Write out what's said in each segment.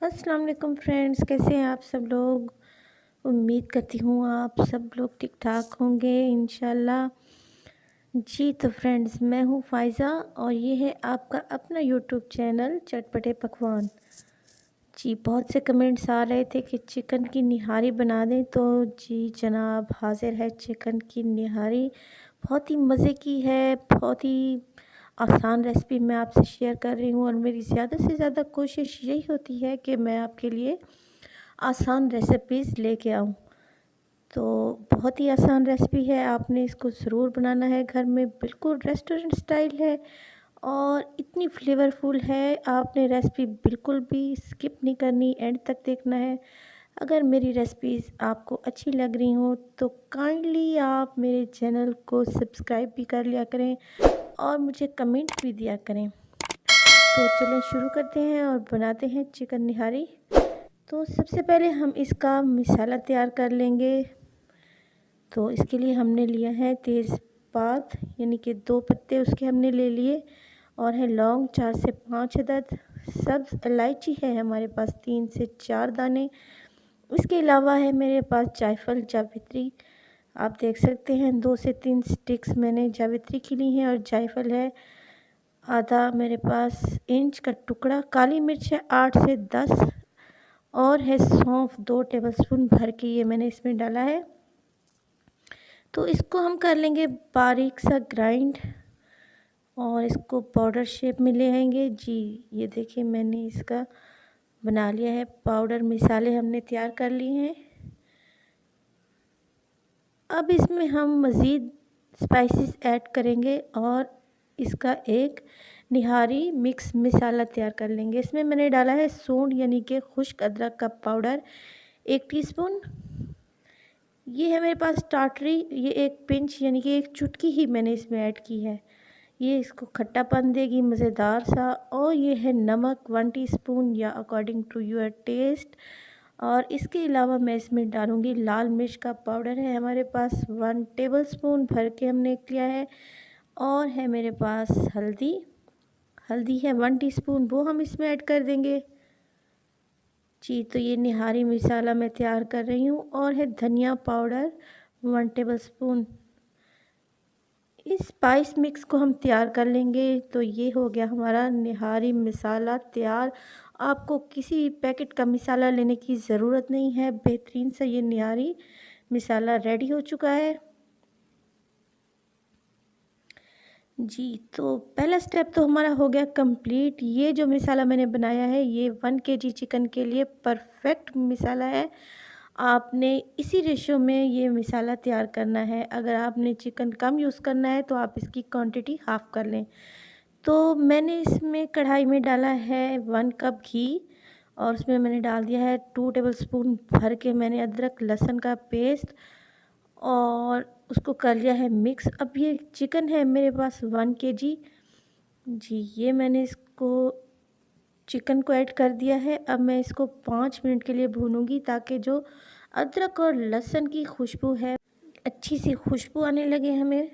अस्सलाम वालेकुम फ्रेंड्स, कैसे हैं आप सब लोग। उम्मीद करती हूँ आप सब लोग ठीक ठाक होंगे इंशाल्लाह। जी तो फ्रेंड्स, मैं हूँ फ़ाइज़ा और ये है आपका अपना यूट्यूब चैनल चटपटे पकवान। जी बहुत से कमेंट्स आ रहे थे कि चिकन की निहारी बना दें, तो जी जनाब हाज़िर है चिकन की निहारी। बहुत ही मज़े की है, बहुत ही आसान रेसिपी मैं आपसे शेयर कर रही हूँ और मेरी ज़्यादा से ज़्यादा कोशिश यही होती है कि मैं आपके लिए आसान रेसिपीज़ लेके आऊँ। तो बहुत ही आसान रेसिपी है, आपने इसको ज़रूर बनाना है घर में, बिल्कुल रेस्टोरेंट स्टाइल है और इतनी फ्लेवरफुल है। आपने रेसिपी बिल्कुल भी स्किप नहीं करनी, एंड तक देखना है। अगर मेरी रेसिपीज़ आपको अच्छी लग रही हों तो काइंडली आप मेरे चैनल को सब्सक्राइब भी कर लिया करें और मुझे कमेंट भी दिया करें। तो चलें शुरू करते हैं और बनाते हैं चिकन निहारी। तो सबसे पहले हम इसका मसाला तैयार कर लेंगे। तो इसके लिए हमने लिया है तेज़पात, यानी कि 2 पत्ते उसके हमने ले लिए, और है लौंग 4 से 5 अदद, सब्ज़ इलायची है हमारे पास 3 से 4 दाने। इसके अलावा है मेरे पास जायफल जावित्री, आप देख सकते हैं 2 से 3 स्टिक्स मैंने जावित्री की ली हैं, और जायफल है आधा मेरे पास इंच का टुकड़ा, काली मिर्च है 8 से 10, और है सौंफ 2 टेबलस्पून भर के ये मैंने इसमें डाला है। तो इसको हम कर लेंगे बारीक सा ग्राइंड और इसको पाउडर शेप में ले आएंगे। जी ये देखिए मैंने इसका बना लिया है पाउडर, मिसाले हमने तैयार कर ली हैं। अब इसमें हम मज़ीद स्पाइसेस ऐड करेंगे और इसका एक निहारी मिक्स मसाला तैयार कर लेंगे। इसमें मैंने डाला है सूंड यानी कि खुश्क अदरक का पाउडर 1 टीस्पून। ये है मेरे पास टाटरी, ये 1 पिंच यानी कि 1 चुटकी ही मैंने इसमें ऐड की है, ये इसको खट्टापन देगी मज़ेदार सा। और ये है नमक 1 टीस्पून या अकॉर्डिंग टू योर टेस्ट। और इसके अलावा मैं इसमें डालूँगी लाल मिर्च का पाउडर है हमारे पास 1 टेबलस्पून भर के हमने लिया है। और है मेरे पास हल्दी, हल्दी है 1 टीस्पून, वो हम इसमें ऐड कर देंगे। जी तो ये निहारी मसाला मैं तैयार कर रही हूँ। और है धनिया पाउडर 1 टेबलस्पून। इस स्पाइस मिक्स को हम तैयार कर लेंगे। तो ये हो गया हमारा निहारी मसाला तैयार। आपको किसी पैकेट का मसाला लेने की ज़रूरत नहीं है, बेहतरीन सा ये निहारी मसाला रेडी हो चुका है। जी तो पहला स्टेप तो हमारा हो गया कंप्लीट। ये जो मसाला मैंने बनाया है ये 1 केजी चिकन के लिए परफेक्ट मसाला है। आपने इसी रेशो में ये मसाला तैयार करना है। अगर आपने चिकन कम यूज़ करना है तो आप इसकी क्वांटिटी हाफ़ कर लें। तो मैंने इसमें कढ़ाई में डाला है 1 कप घी, और उसमें मैंने डाल दिया है 2 टेबलस्पून भर के मैंने अदरक लहसुन का पेस्ट, और उसको कर लिया है मिक्स। अब ये चिकन है मेरे पास 1 केजी। जी ये मैंने इसको चिकन को ऐड कर दिया है। अब मैं इसको 5 मिनट के लिए भूनूंगी ताकि जो अदरक और लहसुन की खुशबू है, अच्छी सी खुशबू आने लगे हमें।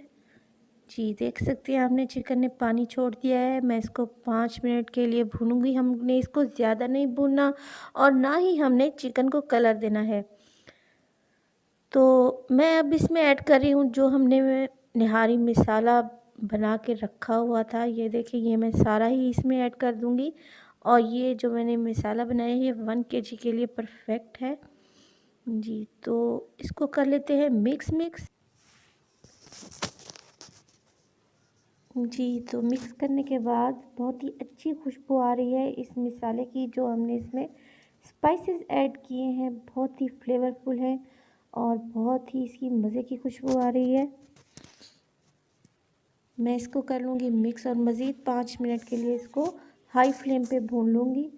जी देख सकते हैं आपने चिकन ने पानी छोड़ दिया है। मैं इसको 5 मिनट के लिए भूनूंगी। हमने इसको ज़्यादा नहीं भूनना और ना ही हमने चिकन को कलर देना है। तो मैं अब इसमें ऐड कर रही हूँ जो हमने निहारी मसाला बना के रखा हुआ था। ये देखिए ये मैं सारा ही इसमें ऐड कर दूँगी। और ये जो मैंने मसाला बनाया है ये 1 केजी के लिए परफेक्ट है। जी तो इसको कर लेते हैं मिक्स। जी तो मिक्स करने के बाद बहुत ही अच्छी खुशबू आ रही है इस मसाले की। जो हमने इसमें स्पाइसेस ऐड किए हैं बहुत ही फ्लेवरफुल है और बहुत ही इसकी मज़े की खुशबू आ रही है। मैं इसको कर लूँगी मिक्स और मज़ीद 5 मिनट के लिए इसको हाई फ्लेम पे भून लूँगी।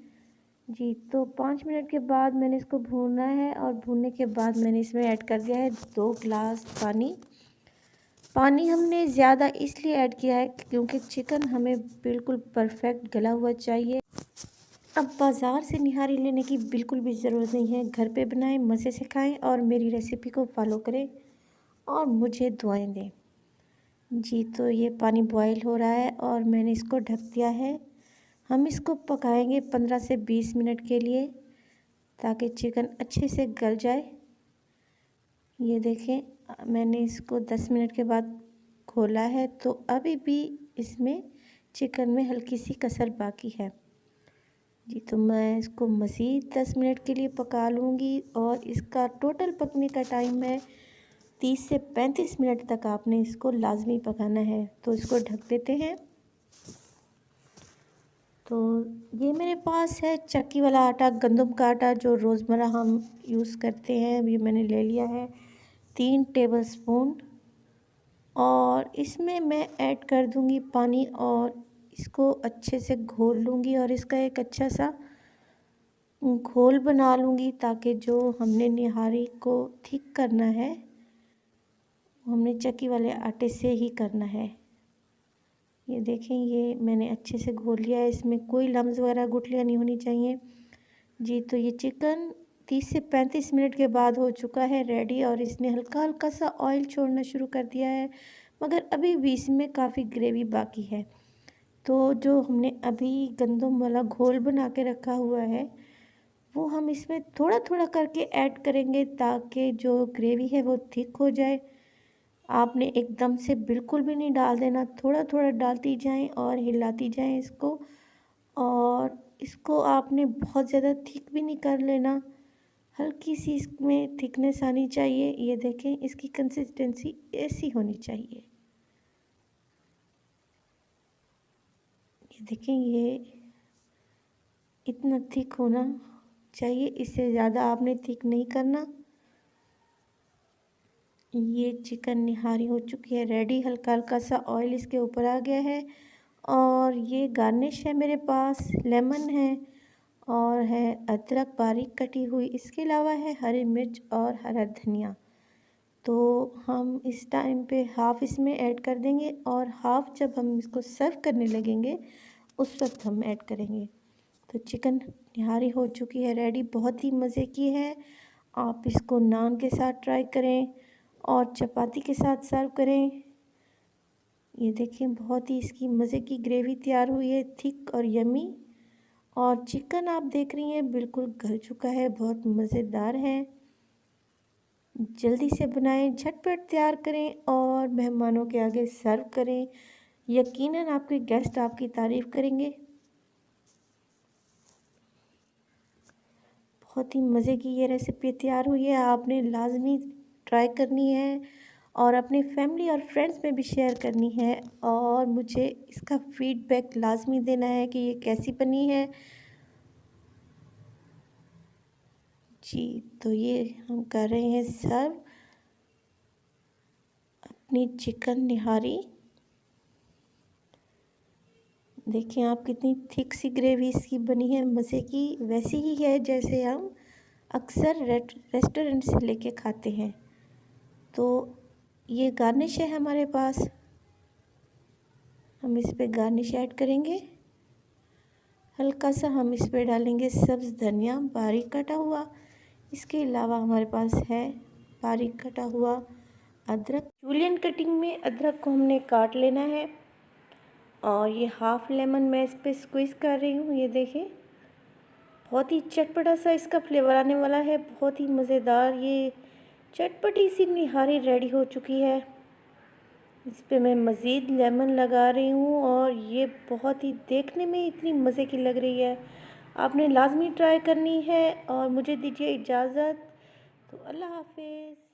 जी तो 5 मिनट के बाद मैंने इसको भूना है, और भूनने के बाद मैंने इसमें ऐड कर दिया है 2 गिलास पानी। पानी हमने ज़्यादा इसलिए ऐड किया है क्योंकि चिकन हमें बिल्कुल परफेक्ट गला हुआ चाहिए। अब बाज़ार से निहारी लेने की बिल्कुल भी ज़रूरत नहीं है, घर पे बनाएं, मज़े से खाएं और मेरी रेसिपी को फॉलो करें और मुझे दुआएं दें। जी तो ये पानी बॉईल हो रहा है और मैंने इसको ढक दिया है। हम इसको पकाएंगे 15 से 20 मिनट के लिए। ताकि चिकन अच्छे से गल जाए। ये देखें मैंने इसको 10 मिनट के बाद खोला है तो अभी भी इसमें चिकन में हल्की सी कसर बाकी है जी। तो मैं इसको मज़ीद 10 मिनट के लिए पका लूँगी और इसका टोटल पकने का टाइम है 30 से 35 मिनट तक आपने इसको लाजमी पकाना है। तो इसको ढक देते हैं। तो ये मेरे पास है चक्की वाला आटा, गंदम का आटा जो रोज़मर्रा हम यूज़ करते हैं। ये मैंने ले लिया है 3 टेबलस्पून और इसमें मैं ऐड कर दूँगी पानी और इसको अच्छे से घोल लूँगी और इसका एक अच्छा सा घोल बना लूँगी ताकि जो हमने निहारी को थिक करना है हमने चक्की वाले आटे से ही करना है। ये देखें ये मैंने अच्छे से घोल लिया है, इसमें कोई लम्स वगैरह गुठलियाँ नहीं होनी चाहिए जी। तो ये चिकन 30 से 35 मिनट के बाद हो चुका है रेडी और इसने हल्का हल्का सा ऑयल छोड़ना शुरू कर दिया है, मगर अभी भी इसमें काफ़ी ग्रेवी बाकी है। तो जो हमने अभी गंदम वाला घोल बना के रखा हुआ है वो हम इसमें थोड़ा थोड़ा करके ऐड करेंगे ताकि जो ग्रेवी है वो थिक हो जाए। आपने एकदम से बिल्कुल भी नहीं डाल देना, थोड़ा थोड़ा डालती जाएं और हिलाती जाएं इसको। और इसको आपने बहुत ज़्यादा थिक भी नहीं कर लेना, हल्की सी इसमें थिकनेस आनी चाहिए। ये देखें इसकी कंसिस्टेंसी ऐसी होनी चाहिए। ये देखें ये इतना थिक होना चाहिए, इससे ज़्यादा आपने थिक नहीं करना। ये चिकन निहारी हो चुकी है रेडी, हल्का हल्का सा ऑयल इसके ऊपर आ गया है और ये गार्निश है मेरे पास, लेमन है और है अदरक बारीक कटी हुई, इसके अलावा है हरी मिर्च और हरा धनिया। तो हम इस टाइम पे हाफ़ इसमें ऐड कर देंगे और हाफ़ जब हम इसको सर्व करने लगेंगे उस वक्त हम ऐड करेंगे। तो चिकन निहारी हो चुकी है रेडी, बहुत ही मज़े की है। आप इसको नान के साथ ट्राई करें और चपाती के साथ सर्व करें। ये देखें बहुत ही इसकी मज़े की ग्रेवी तैयार हुई है, थिक और यमी। और चिकन आप देख रही हैं बिल्कुल गल चुका है, बहुत मज़ेदार है। जल्दी से बनाएं, झटपट तैयार करें और मेहमानों के आगे सर्व करें। यकीनन आपके गेस्ट आपकी तारीफ़ करेंगे। बहुत ही मज़े की ये रेसिपी तैयार हुई है, आपने लाजमी ट्राई करनी है और अपनी फैमिली और फ्रेंड्स में भी शेयर करनी है और मुझे इसका फीडबैक लाजमी देना है कि ये कैसी बनी है जी। तो ये हम कर रहे हैं सर्व अपनी चिकन निहारी। देखें आप कितनी थिक सी ग्रेवी इसकी बनी है, मज़े की वैसी ही है जैसे हम अक्सर रेस्टोरेंट से लेके खाते हैं। तो ये गार्निश है हमारे पास, हम इस पे गार्निश ऐड करेंगे। हल्का सा हम इस पे डालेंगे सब्ज़ धनिया बारीक कटा हुआ। इसके अलावा हमारे पास है बारीक कटा हुआ अदरक, जूलियन कटिंग में अदरक को हमने काट लेना है। और ये हाफ़ लेमन मैं इस पे स्क्वीज़ कर रही हूँ। ये देखें बहुत ही चटपटा सा इसका फ्लेवर आने वाला है, बहुत ही मज़ेदार ये चटपटी सी निहारी रेडी हो चुकी है। इस पे मैं मज़ीद लेमन लगा रही हूँ और ये बहुत ही देखने में इतनी मज़े की लग रही है, आपने लाजमी ट्राई करनी है। और मुझे दीजिए इजाज़त, तो अल्लाह हाफ़िज़।